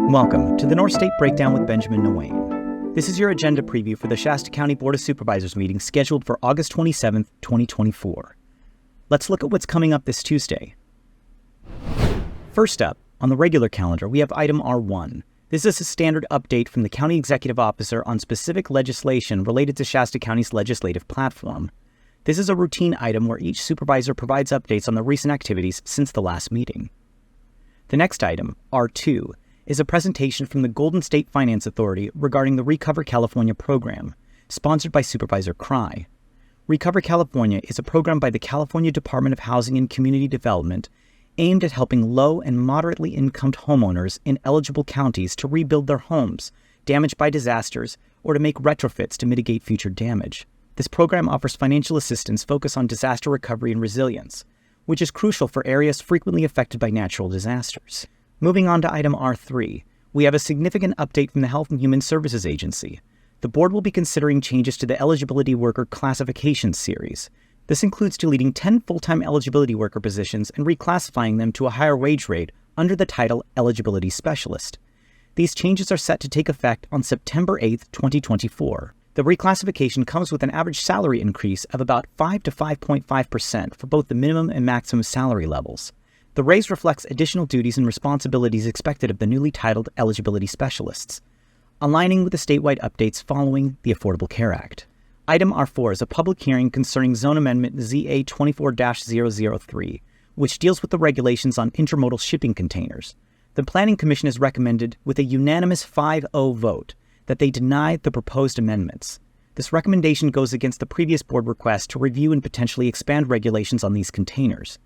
Welcome to the North State Breakdown with Benjamin Nguyen. This is your agenda preview for the Shasta County Board of Supervisors meeting scheduled for August 27th, 2024. Let's look at what's coming up this Tuesday. First up, on the regular calendar, we have item R1. This is a standard update from the County Executive Officer on specific legislation related to Shasta County's legislative platform. This is a routine item where each supervisor provides updates on the recent activities since the last meeting. The next item, R2, is a presentation from the Golden State Finance Authority regarding the Recover California program, sponsored by Supervisor Cry. Recover California is a program by the California Department of Housing and Community Development aimed at helping low and moderately income homeowners in eligible counties to rebuild their homes damaged by disasters or to make retrofits to mitigate future damage. This program offers financial assistance focused on disaster recovery and resilience, which is crucial for areas frequently affected by natural disasters. Moving on to item R3, we have a significant update from the Health and Human Services Agency. The board will be considering changes to the Eligibility Worker Classification Series. This includes deleting 10 full-time eligibility worker positions and reclassifying them to a higher wage rate under the title Eligibility Specialist. These changes are set to take effect on September 8, 2024. The reclassification comes with an average salary increase of about 5 to 5.5% for both the minimum and maximum salary levels. The raise reflects additional duties and responsibilities expected of the newly titled eligibility specialists, aligning with the statewide updates following the Affordable Care Act. Item R4 is a public hearing concerning Zone Amendment ZA 24-003, which deals with the regulations on intermodal shipping containers. The Planning Commission has recommended, with a unanimous 5-0 vote, that they deny the proposed amendments. This recommendation goes against the previous board request to review and potentially expand regulations on these containers.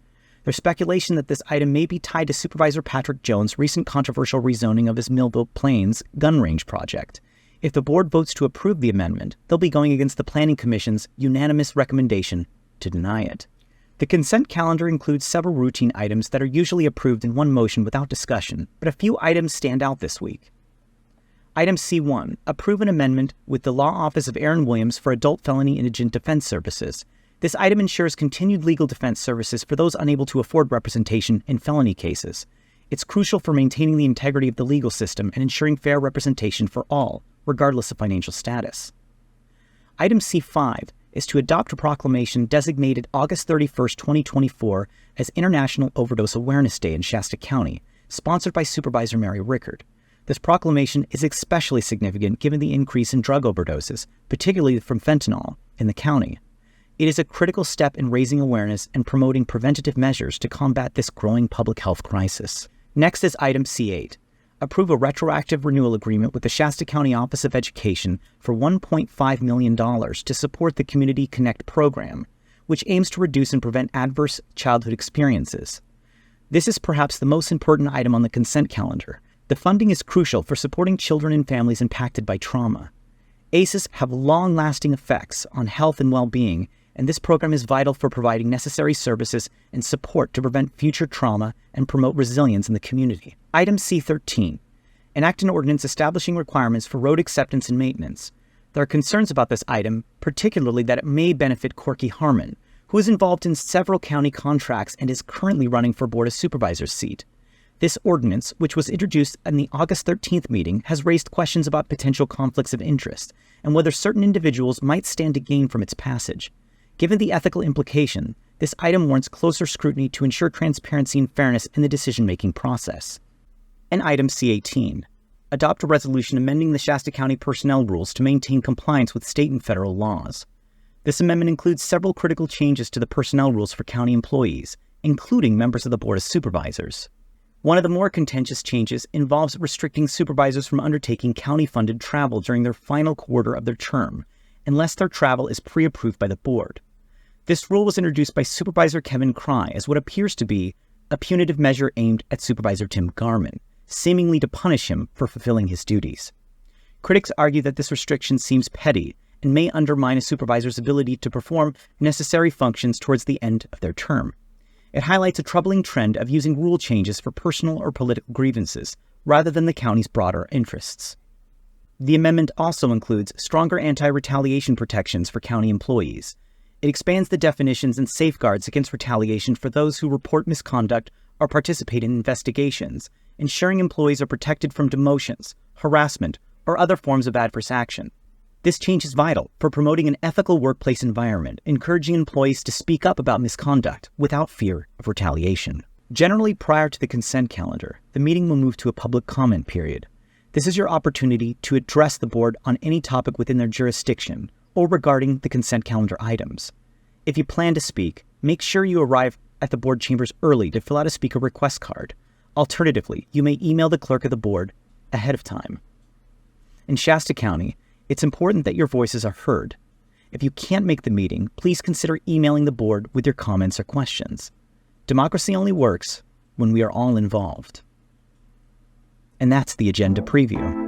There's speculation that this item may be tied to Supervisor Patrick Jones' recent controversial rezoning of his Millville Plains gun range project. If the board votes to approve the amendment, they'll be going against the Planning Commission's unanimous recommendation to deny it. The consent calendar includes several routine items that are usually approved in one motion without discussion, but a few items stand out this week. Item C1, approve an amendment with the Law Office of Aaron Williams for Adult Felony Indigent Defense Services. This item ensures continued legal defense services for those unable to afford representation in felony cases. It's crucial for maintaining the integrity of the legal system and ensuring fair representation for all, regardless of financial status. Item C5 is to adopt a proclamation designated August 31, 2024 as International Overdose Awareness Day in Shasta County, sponsored by Supervisor Mary Rickard. This proclamation is especially significant given the increase in drug overdoses, particularly from fentanyl, in the county. It is a critical step in raising awareness and promoting preventative measures to combat this growing public health crisis. Next is item C8. Approve a retroactive renewal agreement with the Shasta County Office of Education for $1.5 million to support the Community Connect program, which aims to reduce and prevent adverse childhood experiences. This is perhaps the most important item on the consent calendar. The funding is crucial for supporting children and families impacted by trauma. ACEs have long-lasting effects on health and well-being, and this program is vital for providing necessary services and support to prevent future trauma and promote resilience in the community. Item C13. Enact an ordinance establishing requirements for road acceptance and maintenance. There are concerns about this item, particularly that it may benefit Corky Harmon, who is involved in several county contracts and is currently running for Board of Supervisors seat. This ordinance, which was introduced in the August 13th meeting, has raised questions about potential conflicts of interest and whether certain individuals might stand to gain from its passage. Given the ethical implication, this item warrants closer scrutiny to ensure transparency and fairness in the decision-making process. And item C18. Adopt a resolution amending the Shasta County personnel rules to maintain compliance with state and federal laws. This amendment includes several critical changes to the personnel rules for county employees, including members of the Board of Supervisors. One of the more contentious changes involves restricting supervisors from undertaking county-funded travel during their final quarter of their term, unless their travel is pre-approved by the board. This rule was introduced by Supervisor Kevin Cry as what appears to be a punitive measure aimed at Supervisor Tim Garman, seemingly to punish him for fulfilling his duties. Critics argue that this restriction seems petty and may undermine a supervisor's ability to perform necessary functions towards the end of their term. It highlights a troubling trend of using rule changes for personal or political grievances, rather than the county's broader interests. The amendment also includes stronger anti-retaliation protections for county employees. It expands the definitions and safeguards against retaliation for those who report misconduct or participate in investigations, ensuring employees are protected from demotions, harassment, or other forms of adverse action. This change is vital for promoting an ethical workplace environment, encouraging employees to speak up about misconduct without fear of retaliation. Generally, prior to the consent calendar, the meeting will move to a public comment period. This is your opportunity to address the board on any topic within their jurisdiction or regarding the consent calendar items. If you plan to speak, make sure you arrive at the board chambers early to fill out a speaker request card. Alternatively, you may email the clerk of the board ahead of time. In Shasta County, it's important that your voices are heard. If you can't make the meeting, please consider emailing the board with your comments or questions. Democracy only works when we are all involved. And that's the agenda preview.